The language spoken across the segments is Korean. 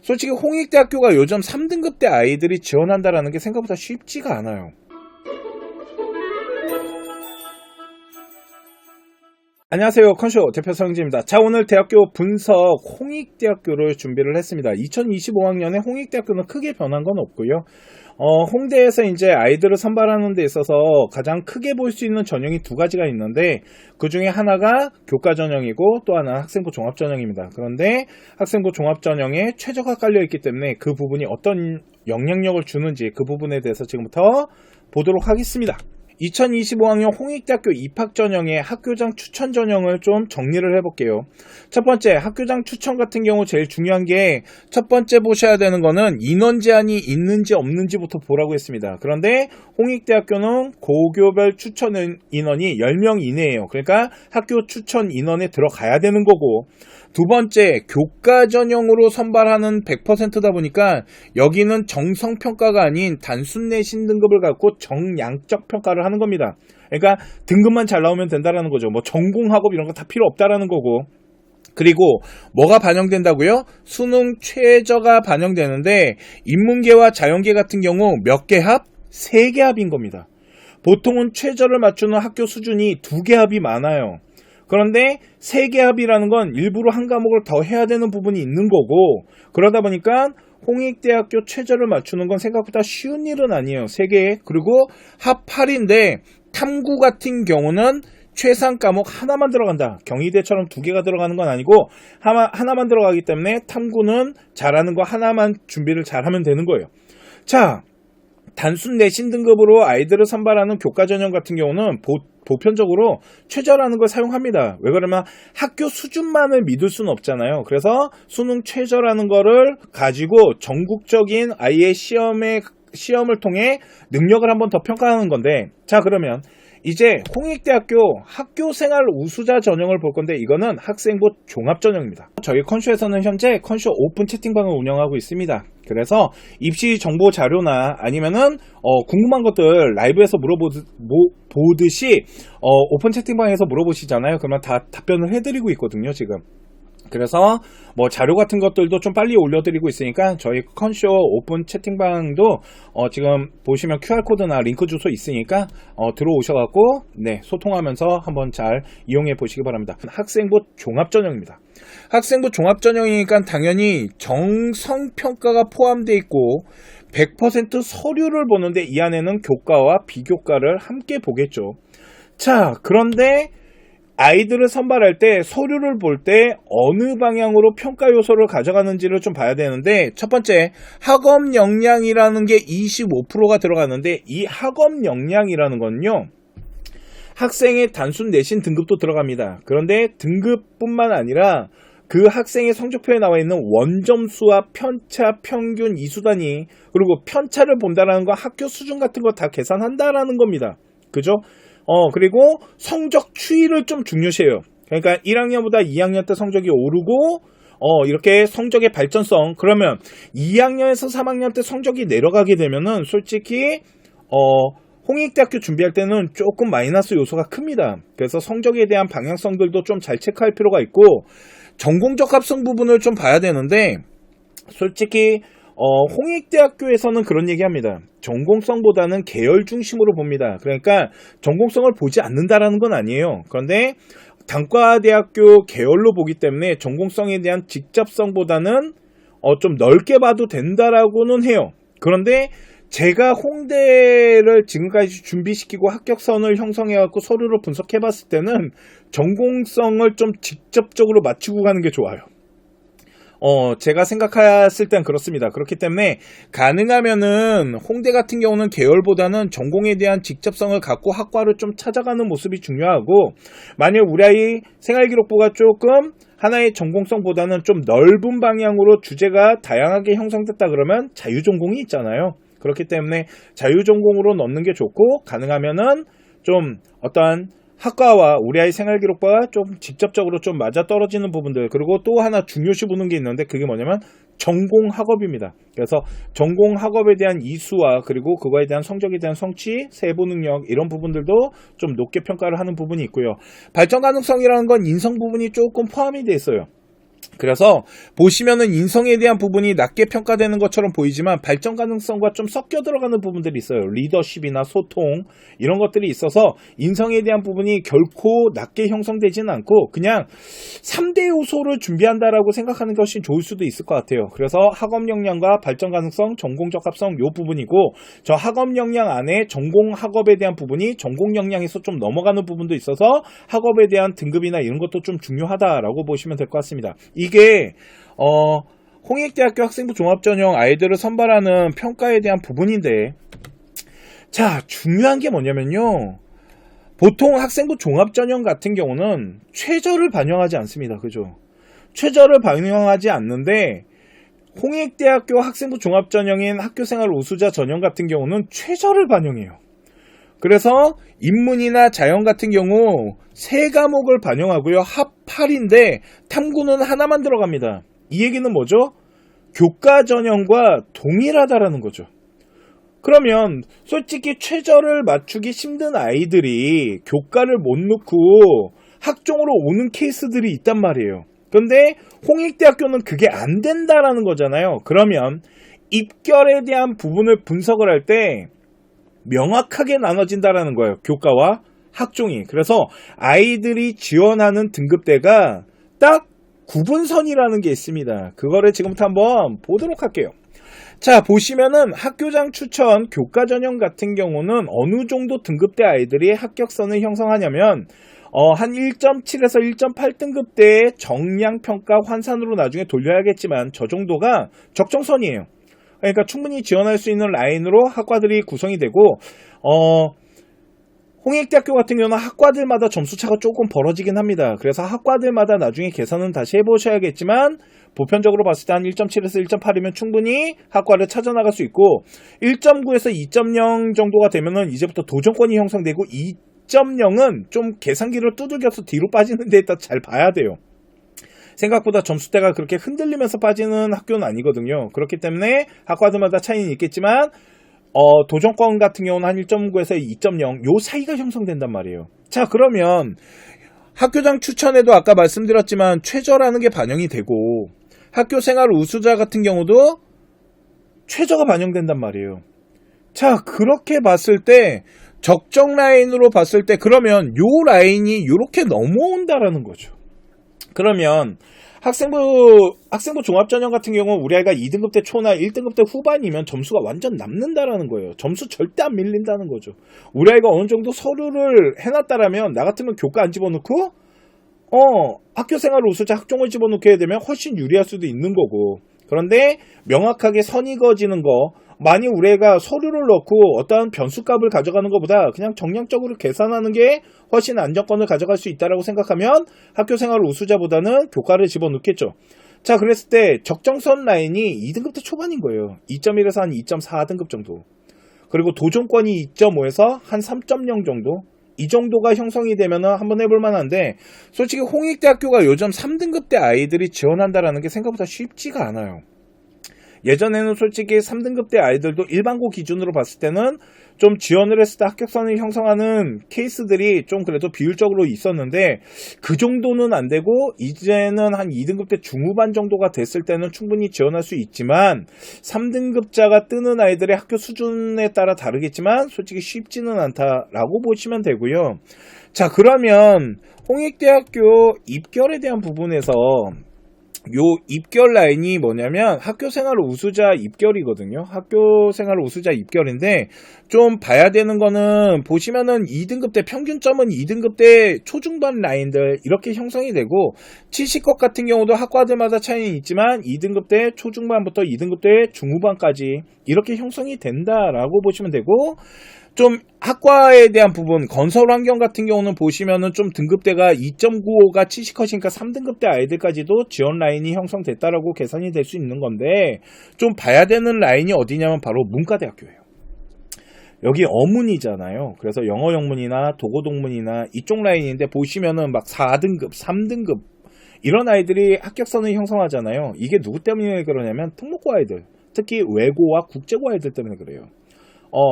솔직히 홍익대학교가 요즘 3등급대 아이들이 지원한다라는 게 생각보다 쉽지가 않아요. 안녕하세요. 컨쇼 대표 서영진입니다. 자, 오늘 대학교 분석 홍익대학교를 준비를 했습니다. 2025학년에 홍익대학교는 크게 변한 건 없고요. 홍대에서 이제 아이들을 선발하는 데 있어서 가장 크게 볼 수 있는 전형이 두 가지가 있는데, 그 중에 하나가 교과 전형이고 또 하나는 학생부 종합 전형입니다. 그런데 학생부 종합 전형에 최저가 깔려 있기 때문에 그 부분이 어떤 영향력을 주는지 그 부분에 대해서 지금부터 보도록 하겠습니다. 2025학년 홍익대학교 입학 전형의 학교장 추천 전형을 좀 정리를 해볼게요. 첫 번째, 학교장 추천 같은 경우 제일 중요한 게 첫 번째 보셔야 되는 거는 인원 제한이 있는지 없는지부터 보라고 했습니다. 그런데 홍익대학교는 고교별 추천 인원이 10명 이내예요. 그러니까 학교 추천 인원에 들어가야 되는 거고, 두 번째, 교과 전형으로 선발하는 100%다 보니까 여기는 정성평가가 아닌 단순 내신 등급을 갖고 정량적 평가를 하는 겁니다. 그러니까 등급만 잘 나오면 된다라는 거죠. 뭐 전공학업 이런 거 다 필요 없다라는 거고. 그리고 뭐가 반영된다고요? 수능 최저가 반영되는데 인문계와 자연계 같은 경우 몇 개 합? 3개 합인 겁니다. 보통은 최저를 맞추는 학교 수준이 2개 합이 많아요. 그런데 3개 합이라는 건 일부러 한 과목을 더 해야 되는 부분이 있는 거고, 그러다 보니까 홍익대학교 최저를 맞추는 건 생각보다 쉬운 일은 아니에요. 3개. 그리고 합 8인데 탐구 같은 경우는 최상 과목 하나만 들어간다. 경희대처럼 2개가 들어가는 건 아니고 하나만 들어가기 때문에 탐구는 잘하는 거 하나만 준비를 잘하면 되는 거예요. 자, 단순 내신 등급으로 아이들을 선발하는 교과 전형 같은 경우는 보편적으로 최저라는 걸 사용합니다. 왜 그러면 학교 수준만을 믿을 수는 없잖아요. 그래서 수능 최저라는 거를 가지고 전국적인 아이의 시험을 통해 능력을 한번 더 평가하는 건데, 자, 그러면 이제 홍익대학교 학교생활 우수자 전형을 볼 건데, 이거는 학생부 종합 전형입니다. 저희 컨쇼에서는 현재 컨쇼 오픈 채팅방을 운영하고 있습니다. 그래서 입시 정보 자료나 아니면은 궁금한 것들 라이브에서 보듯이 오픈 채팅방에서 물어보시잖아요. 그러면 다 답변을 해드리고 있거든요, 지금. 그래서 뭐 자료 같은 것들도 좀 빨리 올려드리고 있으니까 저희 컨쇼 오픈 채팅방도 지금 보시면 QR코드나 링크 주소 있으니까 들어오셔갖고 소통하면서 한번 잘 이용해 보시기 바랍니다. 학생부 종합전형입니다. 학생부 종합전형이니까 당연히 정성평가가 포함되어 있고 100% 서류를 보는데 이 안에는 교과와 비교과를 함께 보겠죠. 자, 그런데 아이들을 선발할 때 서류를 볼 때 어느 방향으로 평가 요소를 가져가는지를 좀 봐야 되는데, 첫 번째, 학업 역량이라는 게 25%가 들어가는데, 이 학업 역량이라는 건요, 학생의 단순 내신 등급도 들어갑니다. 그런데 등급뿐만 아니라 그 학생의 성적표에 나와 있는 원점수와 편차, 평균, 이수단위, 그리고 편차를 본다라는 건 학교 수준 같은 거 다 계산한다라는 겁니다. 그죠? 그리고 성적 추이를 좀 중요시해요. 그러니까 1학년보다 2학년 때 성적이 오르고, 이렇게 성적의 발전성, 그러면 2학년에서 3학년 때 성적이 내려가게 되면은 솔직히, 홍익대학교 준비할 때는 조금 마이너스 요소가 큽니다. 그래서 성적에 대한 방향성들도 좀 잘 체크할 필요가 있고, 전공적 합성 부분을 좀 봐야 되는데, 솔직히, 홍익대학교에서는 그런 얘기 합니다. 전공성보다는 계열 중심으로 봅니다. 그러니까 전공성을 보지 않는다라는 건 아니에요. 그런데 단과대학교 계열로 보기 때문에 전공성에 대한 직접성보다는 좀 넓게 봐도 된다라고는 해요. 그런데 제가 홍대를 지금까지 준비시키고 합격선을 형성해갖고 서류로 분석해봤을 때는 전공성을 좀 직접적으로 맞추고 가는 게 좋아요. 제가 생각했을 땐 그렇습니다. 그렇기 때문에 가능하면은 홍대 같은 경우는 계열보다는 전공에 대한 직접성을 갖고 학과를 좀 찾아가는 모습이 중요하고, 만약 우리 아이 생활기록부가 조금 하나의 전공성보다는 좀 넓은 방향으로 주제가 다양하게 형성됐다 그러면 자유전공이 있잖아요. 그렇기 때문에 자유전공으로 넣는 게 좋고, 가능하면은 좀 어떠한 학과와 우리 아이 생활기록부가 좀 직접적으로 좀 맞아떨어지는 부분들, 그리고 또 하나 중요시 보는 게 있는데 그게 뭐냐면 전공학업입니다. 그래서 전공학업에 대한 이수와 그리고 그거에 대한 성적에 대한 성취, 세부 능력 이런 부분들도 좀 높게 평가를 하는 부분이 있고요. 발전 가능성이라는 건 인성 부분이 조금 포함이 돼 있어요. 그래서 보시면은 인성에 대한 부분이 낮게 평가되는 것처럼 보이지만 발전 가능성과 좀 섞여 들어가는 부분들이 있어요. 리더십이나 소통 이런 것들이 있어서 인성에 대한 부분이 결코 낮게 형성되지는 않고 그냥 3대 요소를 준비한다라고 생각하는 것이 좋을 수도 있을 것 같아요. 그래서 학업 역량과 발전 가능성, 전공 적합성 요 부분이고 저 학업 역량 안에 전공 학업에 대한 부분이 전공 역량에서 좀 넘어가는 부분도 있어서 학업에 대한 등급이나 이런 것도 좀 중요하다라고 보시면 될 것 같습니다. 이게 홍익대학교 학생부 종합전형 아이들을 선발하는 평가에 대한 부분인데 자 중요한 게 뭐냐면요. 보통 학생부 종합전형 같은 경우는 최저를 반영하지 않습니다. 그죠? 최저를 반영하지 않는데 홍익대학교 학생부 종합전형인 학교생활 우수자 전형 같은 경우는 최저를 반영해요. 그래서 인문이나 자연 같은 경우 3과목을 반영하고요. 합 8인데 탐구는 하나만 들어갑니다. 이 얘기는 뭐죠? 교과 전형과 동일하다라는 거죠. 그러면 솔직히 최저를 맞추기 힘든 아이들이 교과를 못 넣고 학종으로 오는 케이스들이 있단 말이에요. 근데 홍익대학교는 그게 안 된다라는 거잖아요. 그러면 입결에 대한 부분을 분석을 할 때 명확하게 나눠진다라는 거예요. 교과와 학종이. 그래서 아이들이 지원하는 등급대가 딱 구분선이라는 게 있습니다. 그거를 지금부터 한번 보도록 할게요. 자, 보시면은 학교장 추천 교과 전형 같은 경우는 어느 정도 등급대 아이들이 합격선을 형성하냐면 한 1.7에서 1.8등급대의 정량평가 환산으로 나중에 돌려야겠지만 저 정도가 적정선이에요. 그러니까 충분히 지원할 수 있는 라인으로 학과들이 구성이 되고 홍익대학교 같은 경우는 학과들마다 점수차가 조금 벌어지긴 합니다. 그래서 학과들마다 나중에 계산은 다시 해보셔야겠지만 보편적으로 봤을 때 한 1.7에서 1.8이면 충분히 학과를 찾아나갈 수 있고 1.9에서 2.0 정도가 되면은 이제부터 도전권이 형성되고 2.0은 좀 계산기를 두들겨서 뒤로 빠지는 데 있다 잘 봐야 돼요. 생각보다 점수대가 그렇게 흔들리면서 빠지는 학교는 아니거든요. 그렇기 때문에 학과들마다 차이는 있겠지만 도전권 같은 경우는 한 1.9에서 2.0 요 사이가 형성된단 말이에요. 자, 그러면 학교장 추천에도 아까 말씀드렸지만 최저라는 게 반영이 되고 학교생활 우수자 같은 경우도 최저가 반영된단 말이에요. 자, 그렇게 봤을 때 적정 라인으로 봤을 때 그러면 요 라인이 요렇게 넘어온다라는 거죠. 그러면 학생부 종합전형 같은 경우 우리 아이가 2등급 때 초나 1등급 때 후반이면 점수가 완전 남는다라는 거예요. 점수 절대 안 밀린다는 거죠. 우리 아이가 어느 정도 서류를 해놨다라면 나 같으면 교과 안 집어넣고 학교생활 우수자 학종을 집어넣게 되면 훨씬 유리할 수도 있는 거고 그런데 명확하게 선이 그어지는 거 만약 우리 애가 서류를 넣고 어떠한 변수값을 가져가는 것보다 그냥 정량적으로 계산하는 게 훨씬 안정권을 가져갈 수 있다고 생각하면 학교생활 우수자보다는 교과를 집어넣겠죠. 자, 그랬을 때 적정선 라인이 2등급 때 초반인 거예요. 2.1에서 한 2.4등급 정도. 그리고 도전권이 2.5에서 한 3.0 정도. 이 정도가 형성이 되면 한번 해볼 만한데 솔직히 홍익대학교가 요즘 3등급 대 아이들이 지원한다라는 게 생각보다 쉽지가 않아요. 예전에는 솔직히 3등급 대 아이들도 일반고 기준으로 봤을 때는 좀 지원을 했을 때 합격선을 형성하는 케이스들이 좀 그래도 비율적으로 있었는데 그 정도는 안 되고 이제는 한 2등급 대 중후반 정도가 됐을 때는 충분히 지원할 수 있지만 3등급자가 뜨는 아이들의 학교 수준에 따라 다르겠지만 솔직히 쉽지는 않다라고 보시면 되고요. 자, 그러면 홍익대학교 입결에 대한 부분에서 요 입결 라인이 뭐냐면 학교생활 우수자 입결이거든요. 학교생활 우수자 입결인데 좀 봐야 되는 거는 보시면은 2등급 때 평균점은 2등급 때 초중반 라인들 이렇게 형성이 되고 70것 같은 경우도 학과들마다 차이는 있지만 2등급 때 초중반부터 2등급 때 중후반까지 이렇게 형성이 된다라고 보시면 되고 좀 학과에 대한 부분 건설 환경 같은 경우는 보시면은 좀 등급대가 2.95가 70컷이니까 3등급대 아이들까지도 지원 라인이 형성됐다라고 계산이 될 수 있는 건데 좀 봐야 되는 라인이 어디냐면 바로 문과대학교예요. 여기 어문이잖아요. 그래서 영어 영문이나 도고 동문이나 이쪽 라인인데 보시면은 막 4등급, 3등급 이런 아이들이 합격선을 형성하잖아요. 이게 누구 때문에 그러냐면 특목고 아이들, 특히 외고와 국제고 아이들 때문에 그래요.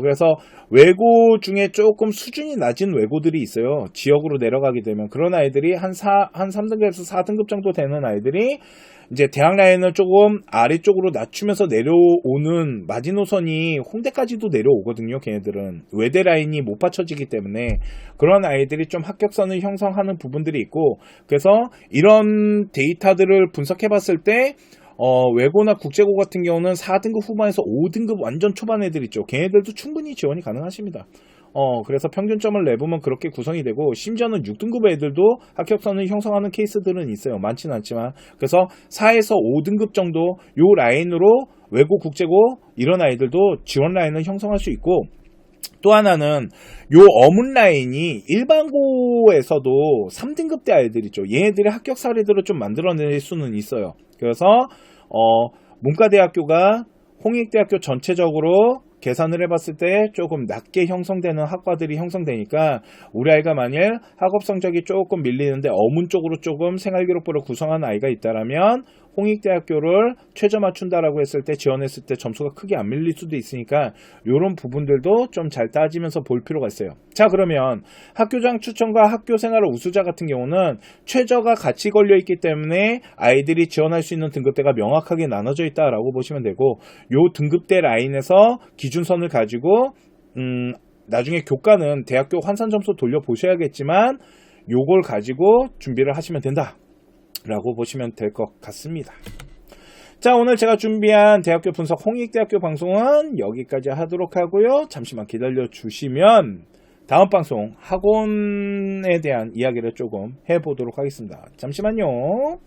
그래서 외고 중에 조금 수준이 낮은 외고들이 있어요. 지역으로 내려가게 되면 그런 아이들이 한 3등급에서 4등급 정도 되는 아이들이 이제 대학 라인을 조금 아래쪽으로 낮추면서 내려오는 마지노선이 홍대까지도 내려오거든요. 걔네들은 외대 라인이 못 받쳐지기 때문에 그런 아이들이 좀 합격선을 형성하는 부분들이 있고, 그래서 이런 데이터들을 분석해 봤을 때 외고나 국제고 같은 경우는 4등급 후반에서 5등급 완전 초반 애들 있죠. 걔네들도 충분히 지원이 가능하십니다. 그래서 평균점을 내보면 그렇게 구성이 되고, 심지어는 6등급 애들도 합격선을 형성하는 케이스들은 있어요. 많지는 않지만. 그래서 4에서 5등급 정도 요 라인으로 외고, 국제고 이런 아이들도 지원 라인을 형성할 수 있고, 또 하나는 요 어문 라인이 일반고에서도 3등급 대 아이들 있죠. 얘네들의 합격 사례들을 좀 만들어낼 수는 있어요. 그래서 문과대학교가 홍익대학교 전체적으로 계산을 해봤을 때 조금 낮게 형성되는 학과들이 형성되니까, 우리 아이가 만일 학업 성적이 조금 밀리는데 어문 쪽으로 조금 생활기록부를 구성한 아이가 있다라면 홍익대학교를 최저 맞춘다라고 했을 때, 지원했을 때 점수가 크게 안 밀릴 수도 있으니까 이런 부분들도 좀 잘 따지면서 볼 필요가 있어요. 자, 그러면 학교장 추천과 학교생활 우수자 같은 경우는 최저가 같이 걸려 있기 때문에 아이들이 지원할 수 있는 등급대가 명확하게 나눠져 있다라고 보시면 되고, 요 등급대 라인에서 기준선을 가지고 나중에 교과는 대학교 환산 점수 돌려보셔야겠지만 요걸 가지고 준비를 하시면 된다 라고 보시면 될 것 같습니다. 자, 오늘 제가 준비한 대학교 분석 홍익대학교 방송은 여기까지 하도록 하고요. 잠시만 기다려 주시면 다음 방송 학원에 대한 이야기를 조금 해보도록 하겠습니다. 잠시만요.